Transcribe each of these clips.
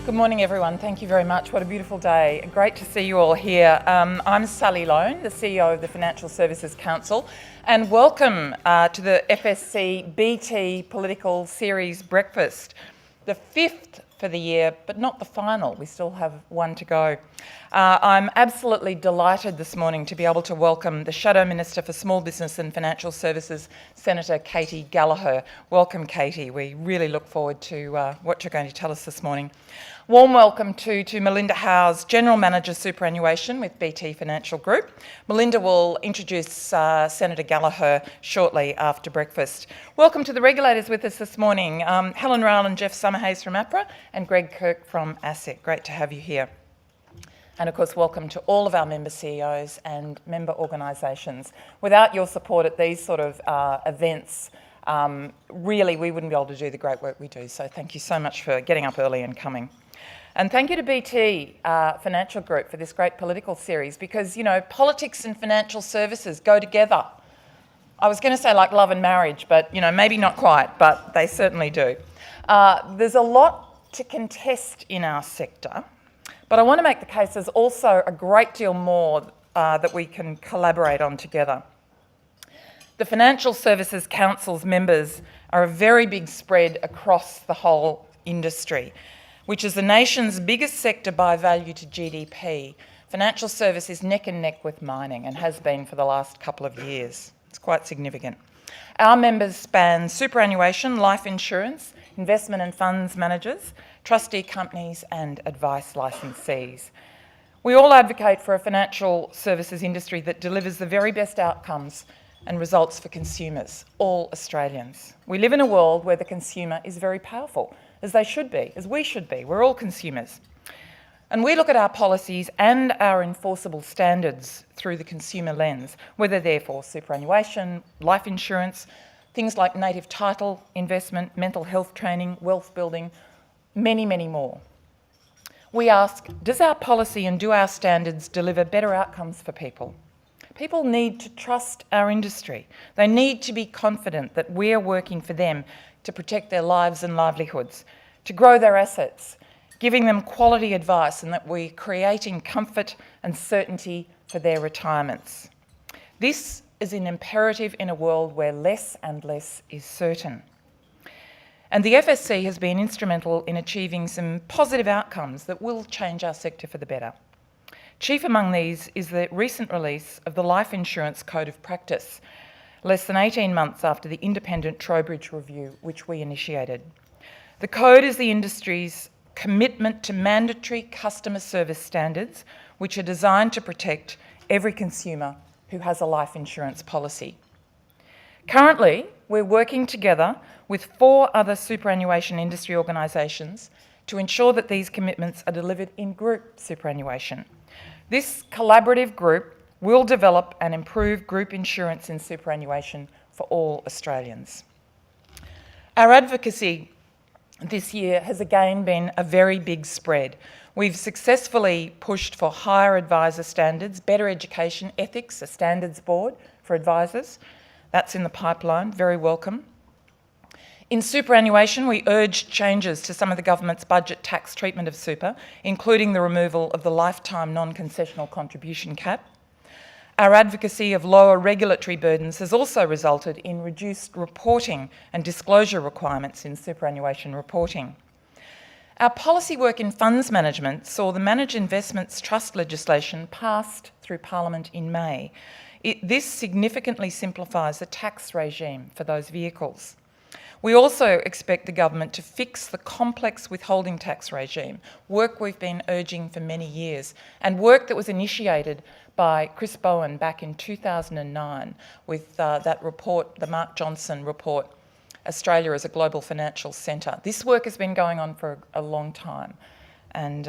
Good morning, everyone. Thank you very much. What a beautiful day. Great to see you all here. I'm Sally Lone, the CEO of the Financial Services Council, and welcome to the FSC BT Political Series Breakfast, the fifth for the year, but not the final. We still have one to go. I'm absolutely delighted this morning to be able to welcome the Shadow Minister for Small Business and Financial Services, Senator Katy Gallagher. Welcome, Katy. We really look forward to what you're going to tell us this morning. Warm welcome to Melinda Howes, General Manager Superannuation with BT Financial Group. Melinda will introduce Senator Gallagher shortly after breakfast. Welcome to the regulators with us this morning, Helen Rowell and Jeff Summerhays from APRA and Greg Kirk from ASIC. Great to have you here. And of course, welcome to all of our member CEOs and member organisations. Without your support at these sort of events, really we wouldn't be able to do the great work we do. So thank you so much for getting up early and coming. And thank you to BT Financial Group for this great political series because, you know, politics and financial services go together. I was going to say like love and marriage, but, you know, maybe not quite, but they certainly do. There's a lot to contest in our sector, but I want to make the case there's also a great deal more that we can collaborate on together. The Financial Services Council's members are a very big spread across the whole industry, which is the nation's biggest sector by value to GDP. Financial service is neck and neck with mining and has been for the last couple of years. It's quite significant. Our members span superannuation, life insurance, investment and funds managers, trustee companies and advice licensees. We all advocate for a financial services industry that delivers the very best outcomes and results for consumers, all Australians. We live in a world where the consumer is very powerful, as they should be, as we should be. We're all consumers. And we look at our policies and our enforceable standards through the consumer lens, whether they're for superannuation, life insurance, things like native title, investment, mental health training, wealth building, many, many more. We ask, does our policy and do our standards deliver better outcomes for people? People need to trust our industry. They need to be confident that we're working for them to protect their lives and livelihoods, to grow their assets, giving them quality advice, and that we're creating comfort and certainty for their retirements. This is an imperative in a world where less and less is certain. And the FSC has been instrumental in achieving some positive outcomes that will change our sector for the better. Chief among these is the recent release of the Life Insurance Code of Practice, less than 18 months after the independent Trowbridge review, which we initiated. The code is the industry's commitment to mandatory customer service standards, which are designed to protect every consumer who has a life insurance policy. Currently, we're working together with 4 other superannuation industry organisations to ensure that these commitments are delivered in group superannuation. This collaborative group will develop and improve group insurance in superannuation for all Australians. Our advocacy this year has again been a very big spread. We've successfully pushed for higher advisor standards, better education, ethics, a standards board for advisors. That's in the pipeline, very welcome. In superannuation, we urged changes to some of the government's budget tax treatment of super, including the removal of the lifetime non-concessional contribution cap. Our advocacy of lower regulatory burdens has also resulted in reduced reporting and disclosure requirements in superannuation reporting. Our policy work in funds management saw the Managed Investments Trust legislation passed through Parliament in May. This significantly simplifies the tax regime for those vehicles. We also expect the government to fix the complex withholding tax regime, work we've been urging for many years, and work that was initiated by Chris Bowen back in 2009 with that report, the Mark Johnson report, Australia as a Global Financial Centre. This work has been going on for a long time, and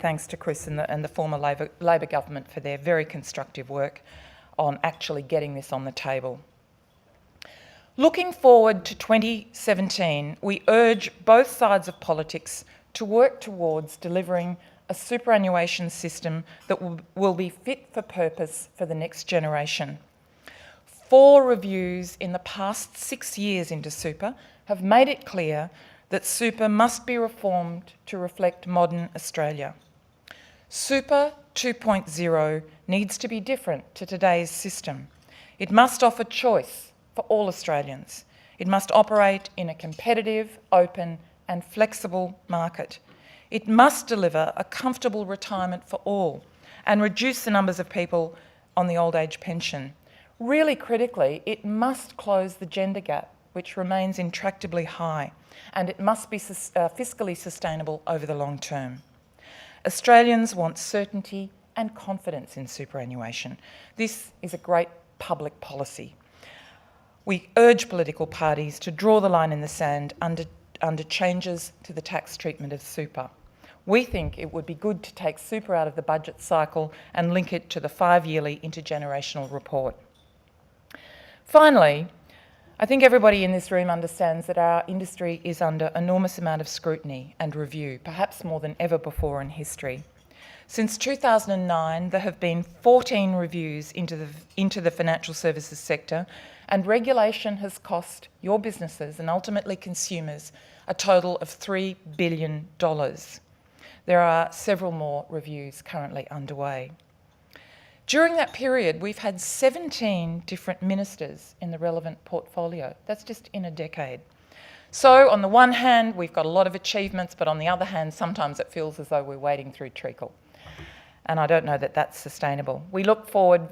thanks to Chris and the former Labor government for their very constructive work on actually getting this on the table. Looking forward to 2017, we urge both sides of politics to work towards delivering a superannuation system that will be fit for purpose for the next generation. 4 reviews in the past 6 years into super have made it clear that super must be reformed to reflect modern Australia. Super 2.0 needs to be different to today's system. It must offer choice for all Australians. It must operate in a competitive, open and flexible market. It must deliver a comfortable retirement for all and reduce the numbers of people on the old age pension. Really critically, it must close the gender gap, which remains intractably high, and it must be fiscally sustainable over the long term. Australians want certainty and confidence in superannuation. This is a great public policy. We urge political parties to draw the line in the sand under changes to the tax treatment of super. We think it would be good to take super out of the budget cycle and link it to the 5-yearly intergenerational report. Finally, I think everybody in this room understands that our industry is under enormous amount of scrutiny and review, perhaps more than ever before in history. Since 2009, there have been 14 reviews into the financial services sector, and regulation has cost your businesses and ultimately consumers a total of $3 billion. There are several more reviews currently underway. During that period, we've had 17 different ministers in the relevant portfolio. That's just in a decade. So on the one hand, we've got a lot of achievements, but on the other hand, sometimes it feels as though we're wading through treacle. And I don't know that that's sustainable. We look forward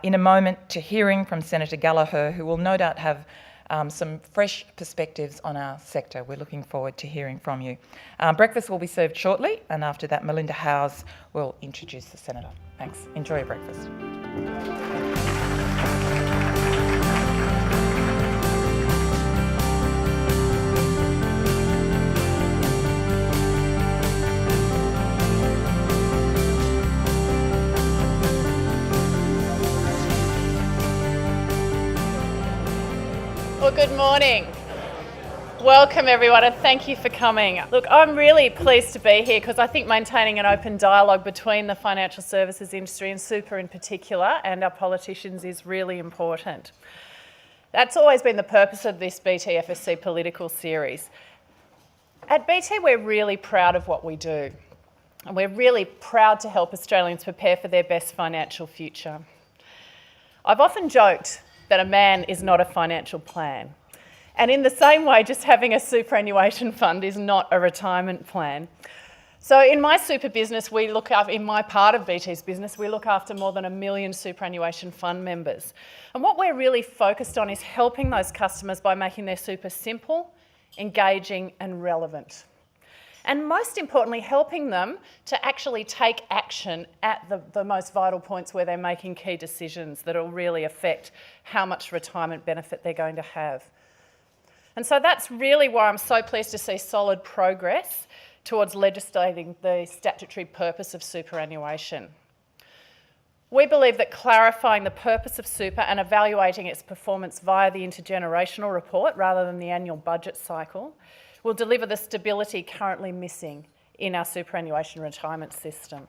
in a moment to hearing from Senator Gallagher, who will no doubt have some fresh perspectives on our sector. We're looking forward to hearing from you. Breakfast will be served shortly, and after that, Melinda Howes will introduce the Senator. Thanks. Enjoy your breakfast. Well, good morning. Welcome everyone, and thank you for coming. Look, I'm really pleased to be here because I think maintaining an open dialogue between the financial services industry and super in particular and our politicians is really important. That's always been the purpose of this BT FSC political series. At BT, we're really proud of what we do, and we're really proud to help Australians prepare for their best financial future. I've often joked that a man is not a financial plan. And in the same way, just having a superannuation fund is not a retirement plan. So in my super business, in my part of BT's business, we look after more than 1 million superannuation fund members. And what we're really focused on is helping those customers by making their super simple, engaging and relevant. And most importantly, helping them to actually take action at the most vital points where they're making key decisions that will really affect how much retirement benefit they're going to have. And so that's really why I'm so pleased to see solid progress towards legislating the statutory purpose of superannuation. We believe that clarifying the purpose of super and evaluating its performance via the intergenerational report rather than the annual budget cycle will deliver the stability currently missing in our superannuation retirement system.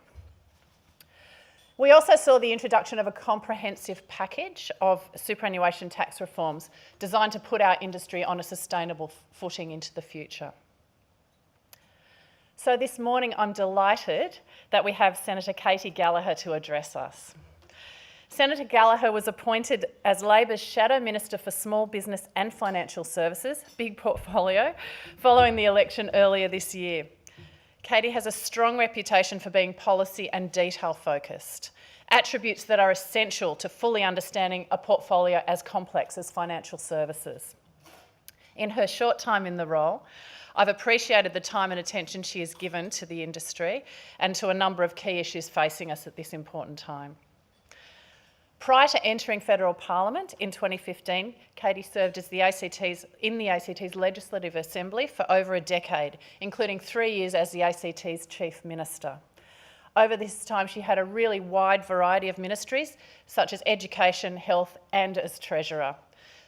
We also saw the introduction of a comprehensive package of superannuation tax reforms designed to put our industry on a sustainable footing into the future. So this morning I'm delighted that we have Senator Katy Gallagher to address us. Senator Gallagher was appointed as Labor's Shadow Minister for Small Business and Financial Services, big portfolio, following the election earlier this year. Katy has a strong reputation for being policy and detail focused, attributes that are essential to fully understanding a portfolio as complex as financial services. In her short time in the role, I've appreciated the time and attention she has given to the industry and to a number of key issues facing us at this important time. Prior to entering federal parliament in 2015, Katy served as in the ACT's Legislative Assembly for over a decade, including 3 years as the ACT's Chief Minister. Over this time, she had a really wide variety of ministries, such as education, health, and as Treasurer.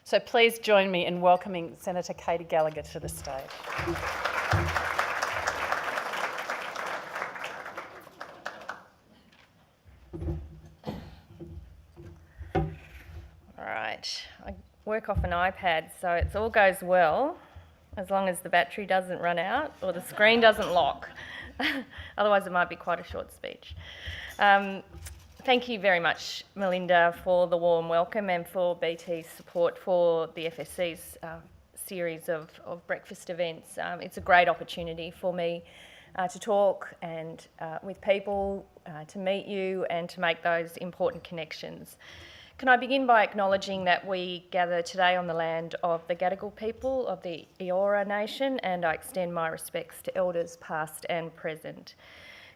So please join me in welcoming Senator Katy Gallagher to the stage. I work off an iPad, so it all goes well. as long as the battery doesn't run out or the screen doesn't lock. Otherwise, it might be quite a short speech. Thank you very much, Melinda, for the warm welcome and for BT's support for the FSC's series of breakfast events. It's a great opportunity for me to talk and with people, to meet you and to make those important connections. Can I begin by acknowledging that we gather today on the land of the Gadigal people of the Eora Nation, and I extend my respects to elders past and present.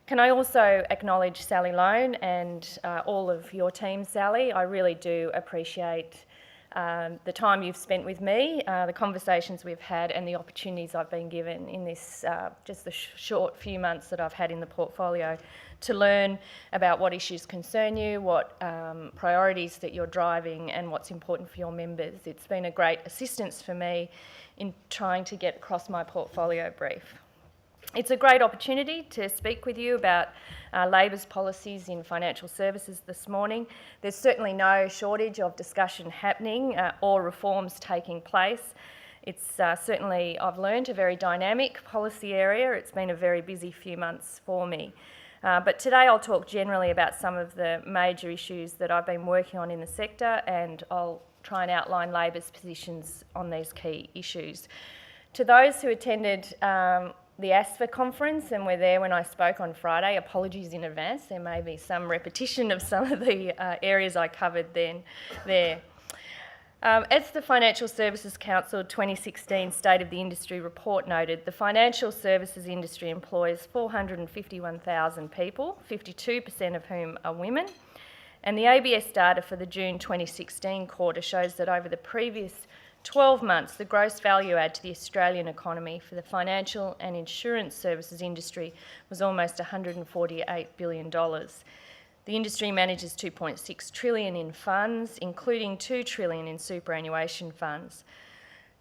Can I also acknowledge Sally Lone and all of your team, Sally? I really do appreciate the time you've spent with me, the conversations we've had and the opportunities I've been given in this just the short few months that I've had in the portfolio to learn about what issues concern you, what priorities that you're driving and what's important for your members. It's been a great assistance for me in trying to get across my portfolio brief. It's a great opportunity to speak with you about Labor's policies in financial services this morning. There's certainly no shortage of discussion happening or reforms taking place. It's certainly, I've learned, a very dynamic policy area. It's been a very busy few months for me. But today I'll talk generally about some of the major issues that I've been working on in the sector, and I'll try and outline Labor's positions on these key issues. To those who attended the ASFA conference and were there when I spoke on Friday, apologies in advance. There may be some repetition of some of the areas I covered then there. As the Financial Services Council 2016 State of the Industry report noted, the financial services industry employs 451,000 people, 52% of whom are women. And the ABS data for the June 2016 quarter shows that over the previous 12 months, the gross value add to the Australian economy for the financial and insurance services industry was almost $148 billion. The industry manages $2.6 trillion in funds, including $2 trillion in superannuation funds.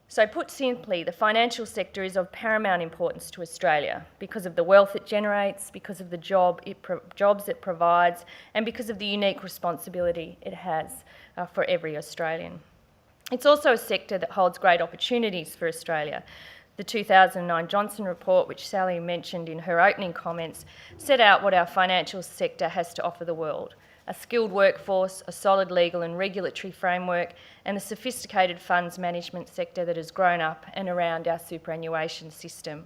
So put simply, the financial sector is of paramount importance to Australia because of the wealth it generates, because of the jobs it provides, and because of the unique responsibility it has for every Australian. It's also a sector that holds great opportunities for Australia. The 2009 Johnson report, which Sally mentioned in her opening comments, set out what our financial sector has to offer the world: a skilled workforce, a solid legal and regulatory framework, and a sophisticated funds management sector that has grown up and around our superannuation system.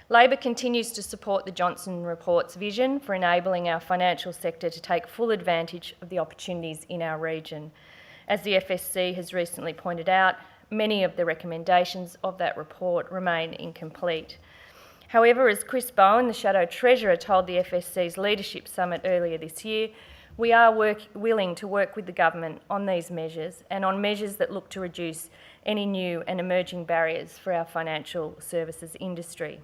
Labor continues to support the Johnson report's vision for enabling our financial sector to take full advantage of the opportunities in our region. As the FSC has recently pointed out, many of the recommendations of that report remain incomplete. However, as Chris Bowen, the Shadow Treasurer, told the FSC's Leadership Summit earlier this year, we are willing to work with the government on these measures and on measures that look to reduce any new and emerging barriers for our financial services industry.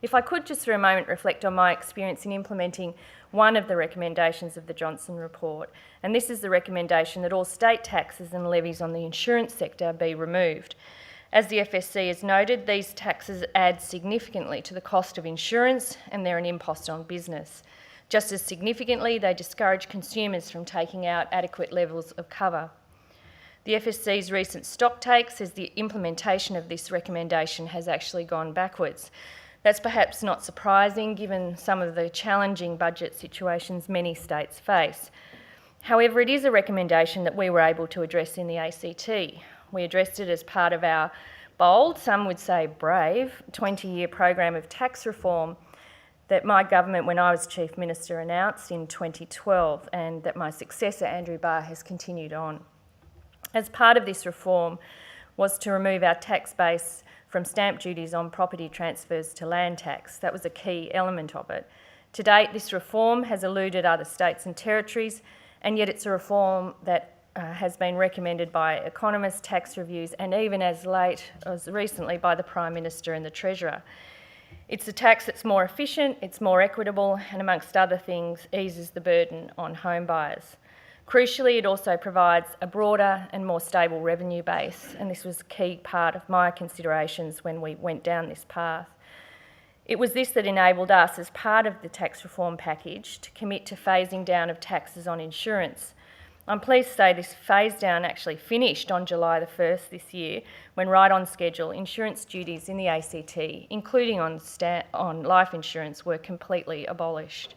If I could just for a moment reflect on my experience in implementing one of the recommendations of the Johnson report, and this is the recommendation that all state taxes and levies on the insurance sector be removed. As the FSC has noted, these taxes add significantly to the cost of insurance and they're an impost on business. Just as significantly, they discourage consumers from taking out adequate levels of cover. The FSC's recent stock take says the implementation of this recommendation has actually gone backwards. That's perhaps not surprising given some of the challenging budget situations many states face. However, it is a recommendation that we were able to address in the ACT. We addressed it as part of our bold, some would say brave, 20-year program of tax reform that my government, when I was Chief Minister, announced in 2012 and that my successor, Andrew Barr, has continued on. As part of this reform was to remove our tax base from stamp duties on property transfers to land tax. That was a key element of it. To date, this reform has eluded other states and territories, and yet it's a reform that has been recommended by economists, tax reviews, and even as late as recently by the Prime Minister and the Treasurer. It's a tax that's more efficient, it's more equitable, and amongst other things, eases the burden on home buyers. Crucially, it also provides a broader and more stable revenue base, and this was a key part of my considerations when we went down this path. It was this that enabled us, as part of the tax reform package, to commit to phasing down of taxes on insurance. I'm pleased to say this phase down actually finished on July the 1st this year, when right on schedule, insurance duties in the ACT, including on life insurance, were completely abolished.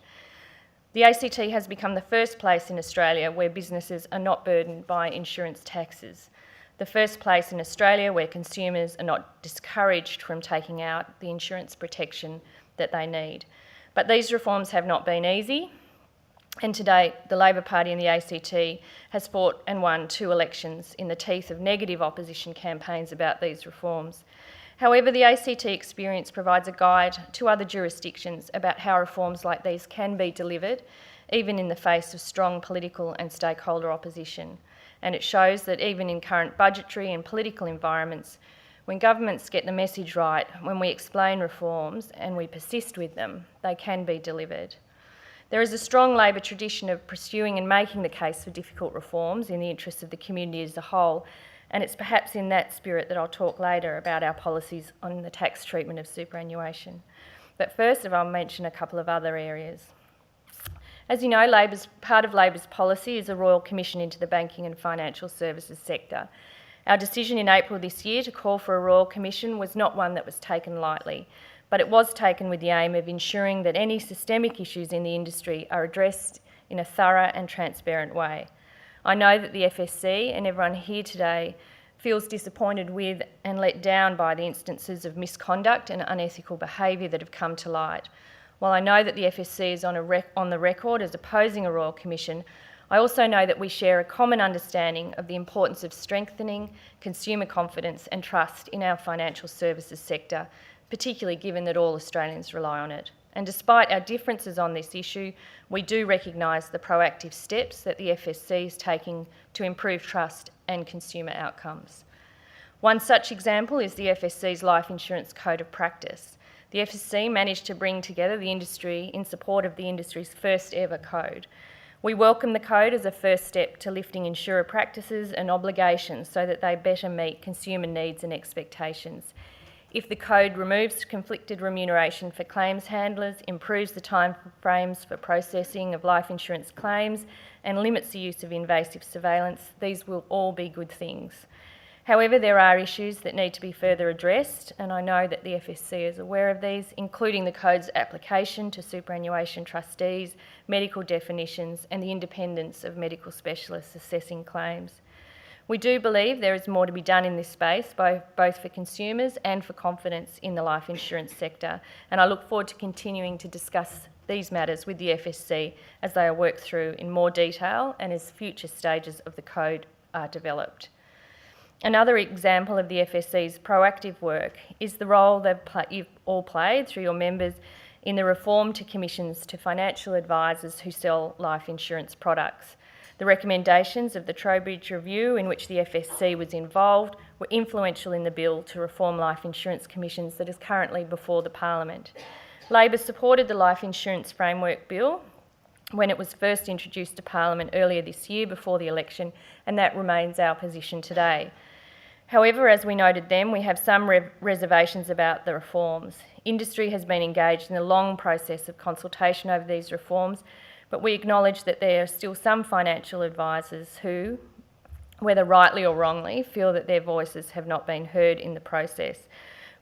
The ACT has become the first place in Australia where businesses are not burdened by insurance taxes. The first place in Australia where consumers are not discouraged from taking out the insurance protection that they need. But these reforms have not been easy. And to date, the Labor Party in the ACT has fought and won 2 elections in the teeth of negative opposition campaigns about these reforms. However, the ACT experience provides a guide to other jurisdictions about how reforms like these can be delivered, even in the face of strong political and stakeholder opposition. And it shows that even in current budgetary and political environments, when governments get the message right, when we explain reforms and we persist with them, they can be delivered. There is a strong Labor tradition of pursuing and making the case for difficult reforms in the interests of the community as a whole, and it's perhaps in that spirit that I'll talk later about our policies on the tax treatment of superannuation. But first I'll mention a couple of other areas. As you know, part of Labor's policy is a Royal Commission into the banking and financial services sector. Our decision in April this year to call for a Royal Commission was not one that was taken lightly, but it was taken with the aim of ensuring that any systemic issues in the industry are addressed in a thorough and transparent way. I know that the FSC and everyone here today feels disappointed with and let down by the instances of misconduct and unethical behaviour that have come to light. While I know that the FSC is on the record as opposing a Royal Commission, I also know that we share a common understanding of the importance of strengthening consumer confidence and trust in our financial services sector, particularly given that all Australians rely on it. And despite our differences on this issue, we do recognise the proactive steps that the FSC is taking to improve trust and consumer outcomes. One such example is the FSC's Life Insurance Code of Practice. The FSC managed to bring together the industry in support of the industry's first ever code. We welcome the code as a first step to lifting insurer practices and obligations so that they better meet consumer needs and expectations. If the code removes conflicted remuneration for claims handlers, improves the time frames for processing of life insurance claims, and limits the use of invasive surveillance, these will all be good things. However, there are issues that need to be further addressed, and I know that the FSC is aware of these, including the code's application to superannuation trustees, medical definitions, and the independence of medical specialists assessing claims. We do believe there is more to be done in this space, both for consumers and for confidence in the life insurance sector, and I look forward to continuing to discuss these matters with the FSC as they are worked through in more detail and as future stages of the code are developed. Another example of the FSC's proactive work is the role you've all played through your members in the reform to commissions to financial advisors who sell life insurance products. The recommendations of the Trowbridge Review, in which the FSC was involved, were influential in the bill to reform life insurance commissions that is currently before the Parliament. Labor supported the Life Insurance Framework Bill when it was first introduced to Parliament earlier this year before the election, and that remains our position today. However, as we noted then, we have some reservations about the reforms. Industry has been engaged in a long process of consultation over these reforms, but we acknowledge that there are still some financial advisors who, whether rightly or wrongly, feel that their voices have not been heard in the process.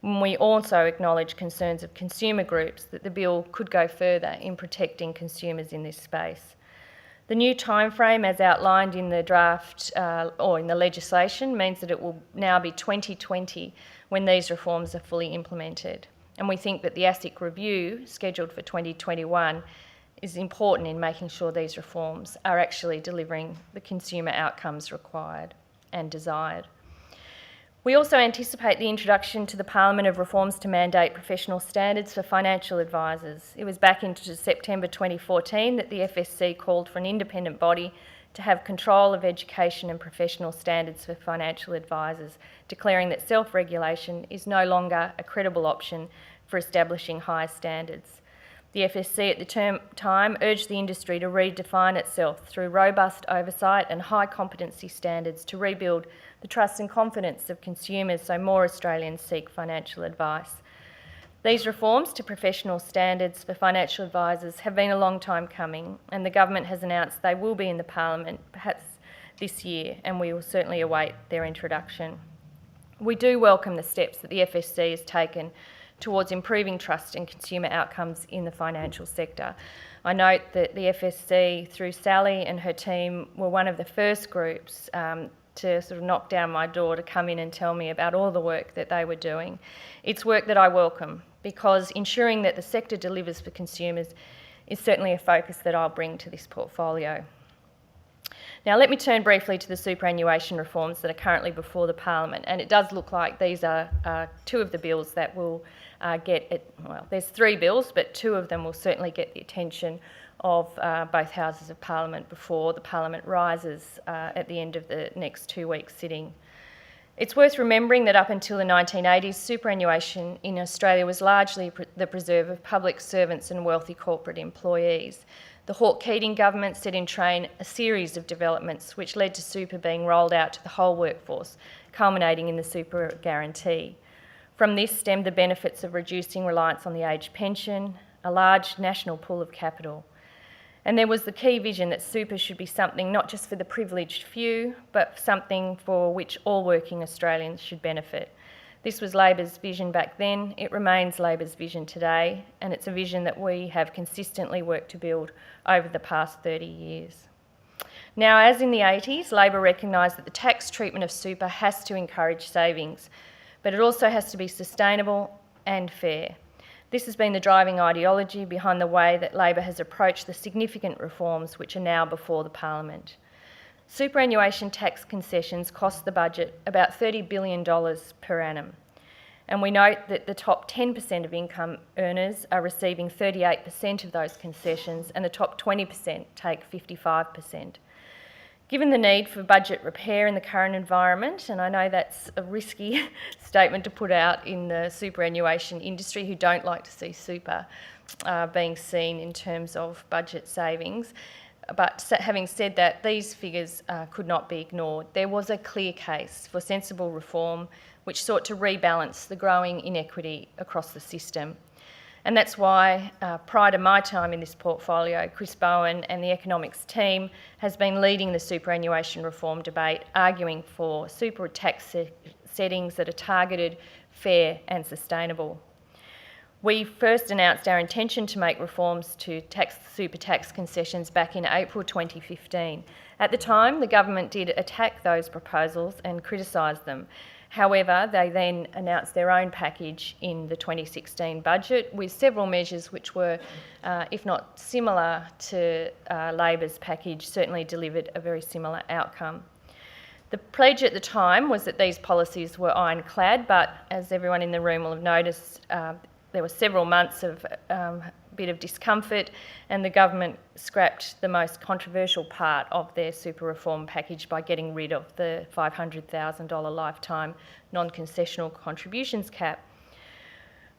We also acknowledge concerns of consumer groups that the bill could go further in protecting consumers in this space. The new timeframe, as outlined in the draft or in the legislation, means that it will now be 2020 when these reforms are fully implemented. And we think that the ASIC review, scheduled for 2021, is important in making sure these reforms are actually delivering the consumer outcomes required and desired. We also anticipate the introduction to the Parliament of reforms to mandate professional standards for financial advisors. It was back into September 2014 that the FSC called for an independent body to have control of education and professional standards for financial advisors, declaring that self-regulation is no longer a credible option for establishing higher standards. The FSC at the time urged the industry to redefine itself through robust oversight and high competency standards to rebuild the trust and confidence of consumers so more Australians seek financial advice. These reforms to professional standards for financial advisors have been a long time coming, and the government has announced they will be in the Parliament perhaps this year, and we will certainly await their introduction. We do welcome the steps that the FSC has taken towards improving trust and consumer outcomes in the financial sector. I note that the FSC, through Sally and her team, were one of the first groups to sort of knock down my door to come in and tell me about all the work that they were doing. It's work that I welcome, because ensuring that the sector delivers for consumers is certainly a focus that I'll bring to this portfolio. Now, let me turn briefly to the superannuation reforms that are currently before the Parliament, and it does look like these are two of the bills that will get it. Well, there's three bills, but two of them will certainly get the attention of both Houses of Parliament before the Parliament rises at the end of the next 2 weeks sitting. It's worth remembering that up until the 1980s, superannuation in Australia was largely the preserve of public servants and wealthy corporate employees. The Hawke-Keating government set in train a series of developments which led to super being rolled out to the whole workforce, culminating in the super guarantee. From this stemmed the benefits of reducing reliance on the age pension, a large national pool of capital. And there was the key vision that super should be something not just for the privileged few, but something for which all working Australians should benefit. This was Labor's vision back then, it remains Labor's vision today, and it's a vision that we have consistently worked to build over the past 30 years. Now, as in the 80s, Labor recognised that the tax treatment of super has to encourage savings, but it also has to be sustainable and fair. This has been the driving ideology behind the way that Labor has approached the significant reforms which are now before the Parliament. Superannuation tax concessions cost the budget about $30 billion per annum. And we note that the top 10% of income earners are receiving 38% of those concessions, and the top 20% take 55%. Given the need for budget repair in the current environment, and I know that's a risky statement to put out in the superannuation industry who don't like to see super being seen in terms of budget savings, but having said that, these figures could not be ignored. There was a clear case for sensible reform which sought to rebalance the growing inequity across the system. And that's why, prior to my time in this portfolio, Chris Bowen and the economics team has been leading the superannuation reform debate, arguing for super tax settings that are targeted, fair and sustainable. We first announced our intention to make reforms to super tax concessions back in April 2015. At the time, the government did attack those proposals and criticised them. However, they then announced their own package in the 2016 budget with several measures which were, if not similar to Labor's package, certainly delivered a very similar outcome. The pledge at the time was that these policies were ironclad, but as everyone in the room will have noticed, there were several months of bit of discomfort, and the government scrapped the most controversial part of their super reform package by getting rid of the $500,000 lifetime non-concessional contributions cap.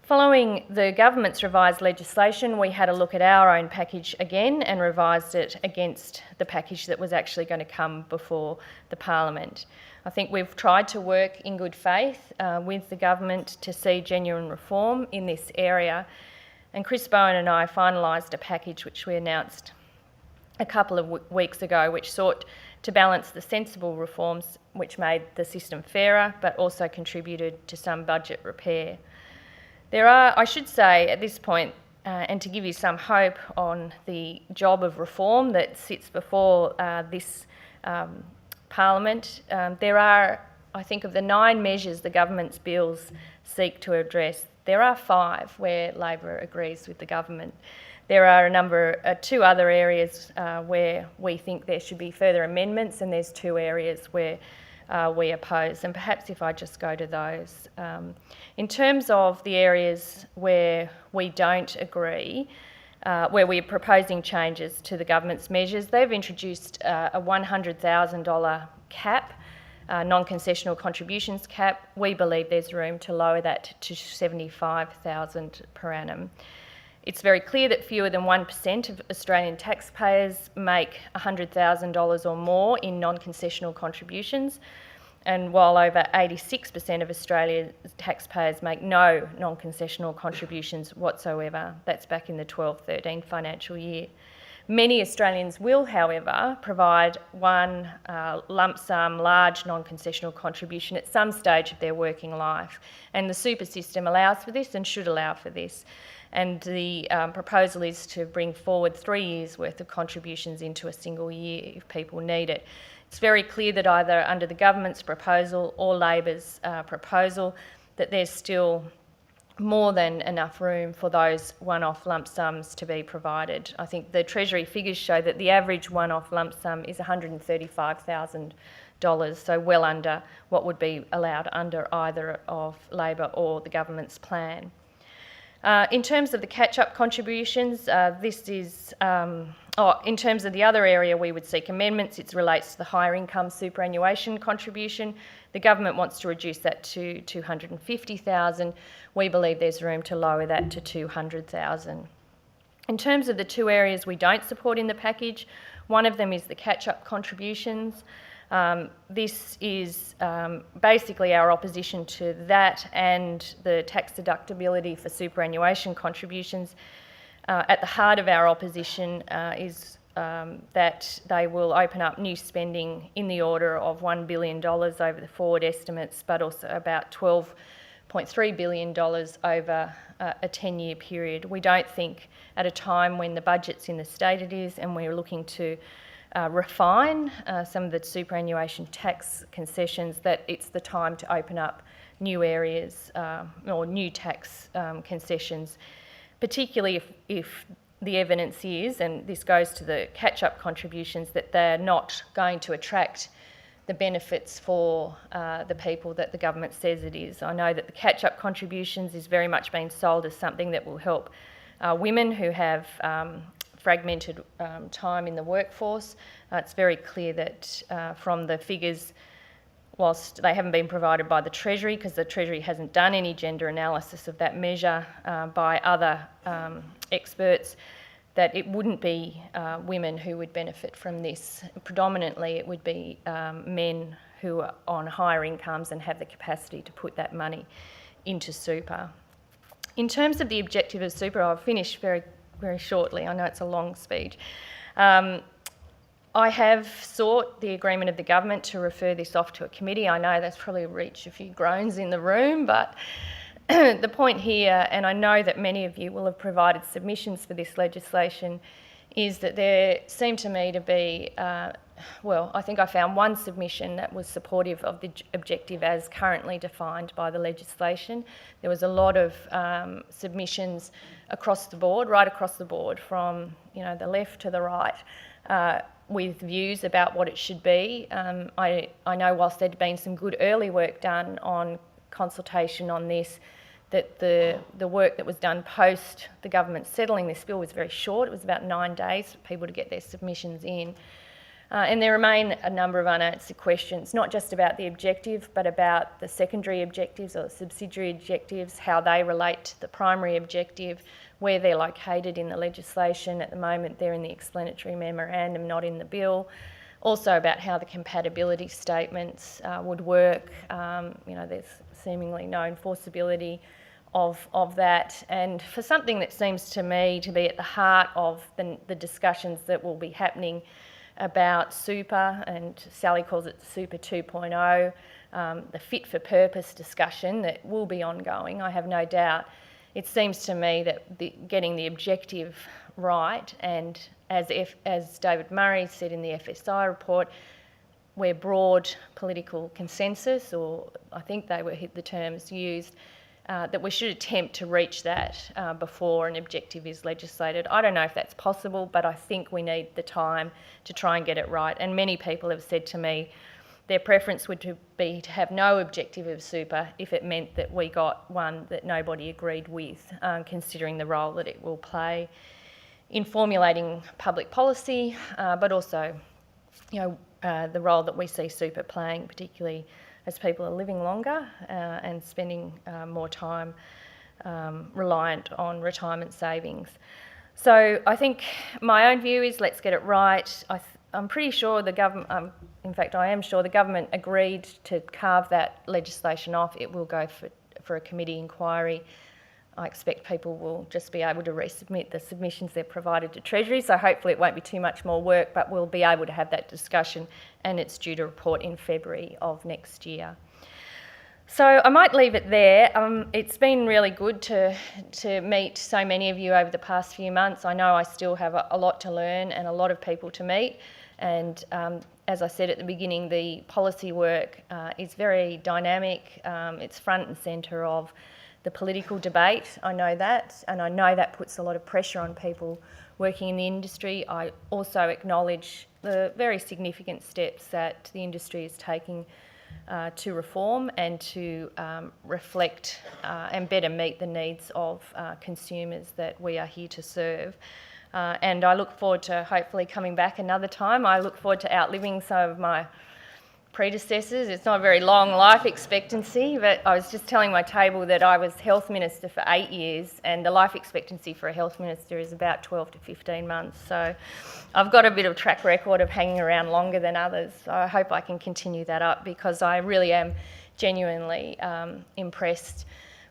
Following the government's revised legislation, we had a look at our own package again and revised it against the package that was actually going to come before the Parliament. I think we've tried to work in good faith with the government to see genuine reform in this area. And Chris Bowen and I finalised a package which we announced a couple of weeks ago, which sought to balance the sensible reforms which made the system fairer, but also contributed to some budget repair. There are, I should say at this point, and to give you some hope on the job of reform that sits before this Parliament, there are, I think, of the 9 measures the government's bills seek to address, there are 5 where Labor agrees with the government. There are 2 other areas where we think there should be further amendments, and there's 2 areas where we oppose. And perhaps if I just go to those. In terms of the areas where we don't agree, where we're proposing changes to the government's measures, they've introduced a $100,000 cap, non-concessional contributions cap. We believe there's room to lower that to $75,000 per annum. It's very clear that fewer than 1% of Australian taxpayers make $100,000 or more in non-concessional contributions, and while over 86% of Australian taxpayers make no non-concessional contributions whatsoever. That's back in the 12-13 financial year. Many Australians will, however, provide one lump sum, large non-concessional contribution at some stage of their working life. And the super system allows for this and should allow for this. And the proposal is to bring forward 3 years' worth of contributions into a single year if people need it. It's very clear that either under the government's proposal or Labor's proposal that there's still more than enough room for those one-off lump sums to be provided. I think the Treasury figures show that the average one-off lump sum is $135,000, so well under what would be allowed under either of Labor or the government's plan. In terms of the catch-up contributions, in terms of the other area we would seek amendments, it relates to the higher income superannuation contribution. The government wants to reduce that to $250,000. We believe there's room to lower that to $200,000. In terms of the 2 areas we don't support in the package, one of them is the catch-up contributions. This is basically our opposition to that and the tax deductibility for superannuation contributions. At the heart of our opposition is that they will open up new spending in the order of $1 billion over the forward estimates, but also about $12.3 billion over a 10-year period. We don't think at a time when the budget's in the state it is and we're looking to refine some of the superannuation tax concessions that it's the time to open up new areas or new tax concessions, particularly if the evidence is, and this goes to the catch-up contributions, that they're not going to attract the benefits for the people that the government says it is. I know that the catch-up contributions is very much being sold as something that will help women who have fragmented time in the workforce. It's very clear that from the figures, whilst they haven't been provided by the Treasury, because the Treasury hasn't done any gender analysis of that measure, by other experts, that it wouldn't be women who would benefit from this. Predominantly it would be men who are on higher incomes and have the capacity to put that money into super. In terms of the objective of super, I'll finish very shortly. I know it's a long speech. I have sought the agreement of the government to refer this off to a committee. I know that's probably reached a few groans in the room, but the point here, and I know that many of you will have provided submissions for this legislation, is that there seemed to me to be, I think I found one submission that was supportive of the objective as currently defined by the legislation. There was a lot of submissions across the board, right across the board, from the left to the right, with views about what it should be. I know whilst there'd been some good early work done on consultation on this, that the work that was done post the government settling this bill was very short. It was about 9 days for people to get their submissions in. And there remain a number of unanswered questions, not just about the objective, but about the secondary objectives or the subsidiary objectives, how they relate to the primary objective, where they're located in the legislation. At the moment, they're in the explanatory memorandum, not in the bill. Also about how the compatibility statements would work. There's seemingly no enforceability of that. And for something that seems to me to be at the heart of the discussions that will be happening about super, and Sally calls it Super 2.0, the fit for purpose discussion that will be ongoing, I have no doubt. It seems to me that getting the objective right, and as David Murray said in the FSI report, where broad political consensus, or I think they were the terms used, that we should attempt to reach that before an objective is legislated. I don't know if that's possible, but I think we need the time to try and get it right. And many people have said to me their preference would be to have no objective of super if it meant that we got one that nobody agreed with, considering the role that it will play in formulating public policy, but also the role that we see super playing, particularly as people are living longer and spending more time reliant on retirement savings. So I think my own view is let's get it right. I'm pretty sure the government, in fact I am sure the government agreed to carve that legislation off. It will go for a committee inquiry. I expect people will just be able to resubmit the submissions they've provided to Treasury, so hopefully it won't be too much more work, but we'll be able to have that discussion, and it's due to report in February of next year. So I might leave it there. It's been really good to meet so many of you over the past few months. I know I still have a lot to learn and a lot of people to meet, and as I said at the beginning, the policy work is very dynamic. It's front and centre of the political debate, I know that, and I know that puts a lot of pressure on people working in the industry. I also acknowledge the very significant steps that the industry is taking to reform and to reflect and better meet the needs of consumers that we are here to serve. And I look forward to hopefully coming back another time. I look forward to outliving some of my predecessors. It's not a very long life expectancy, but I was just telling my table that I was Health Minister for 8 years, and the life expectancy for a Health Minister is about 12 to 15 months. So I've got a bit of track record of hanging around longer than others. So I hope I can continue that up, because I really am genuinely impressed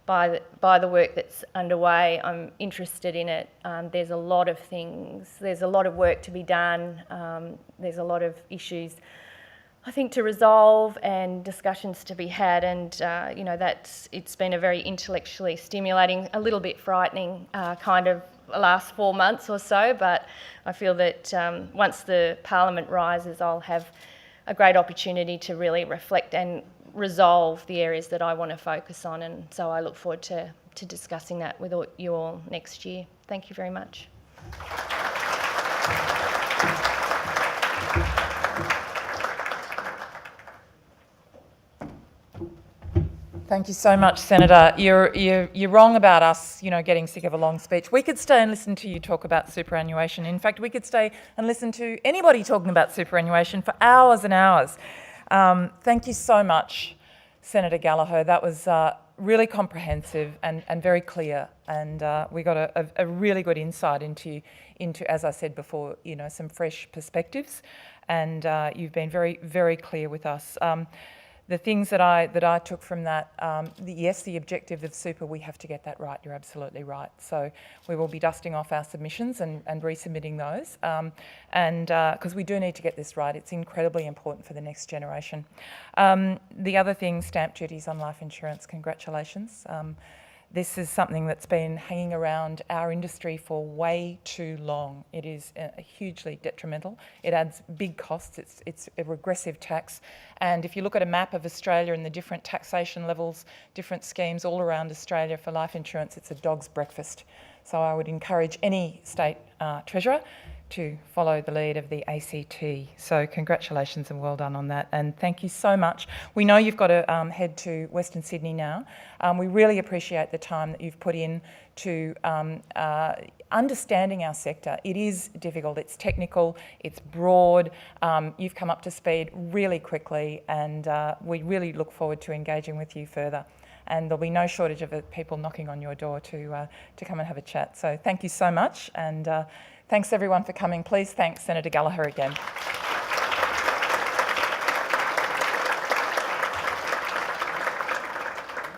by the work that's underway. I'm interested in it. There's a lot of things. There's a lot of work to be done. There's a lot of issues, I think, to resolve and discussions to be had, and it's been a very intellectually stimulating, a little bit frightening kind of last 4 months or so, but I feel that once the Parliament rises, I'll have a great opportunity to really reflect and resolve the areas that I want to focus on, and so I look forward to discussing that with you all next year. Thank you very much. Thank you so much, Senator. You're wrong about us, getting sick of a long speech. We could stay and listen to you talk about superannuation. In fact, we could stay and listen to anybody talking about superannuation for hours and hours. Thank you so much, Senator Gallagher. That was really comprehensive and very clear, and we got a really good insight into, as I said before, some fresh perspectives, and you've been very, very clear with us. The things that I took from that, yes, the objective of super, we have to get that right. You're absolutely right. So we will be dusting off our submissions and resubmitting those, and because we do need to get this right. It's incredibly important for the next generation. The other thing, stamp duties on life insurance. Congratulations. This is something that's been hanging around our industry for way too long. It is hugely detrimental. It adds big costs. It's a regressive tax. And if you look at a map of Australia and the different taxation levels, different schemes all around Australia for life insurance, it's a dog's breakfast. So I would encourage any state treasurer to follow the lead of the ACT. So congratulations and well done on that. And thank you so much. We know you've got to head to Western Sydney now. We really appreciate the time that you've put in to understanding our sector. It is difficult, it's technical, it's broad. You've come up to speed really quickly, and we really look forward to engaging with you further. And there'll be no shortage of people knocking on your door to come and have a chat. So thank you so much, and thanks everyone for coming. Please thank Senator Gallagher again.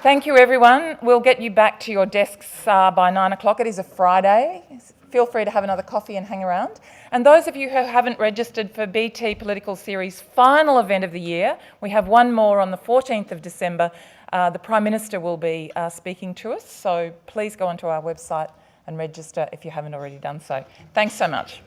Thank you everyone. We'll get you back to your desks by 9 o'clock. It is a Friday. Feel free to have another coffee and hang around. And those of you who haven't registered for BT Political Series' final event of the year, we have one more on the 14th of December. The Prime Minister will be speaking to us, so please go onto our website and register if you haven't already done so. Thanks so much.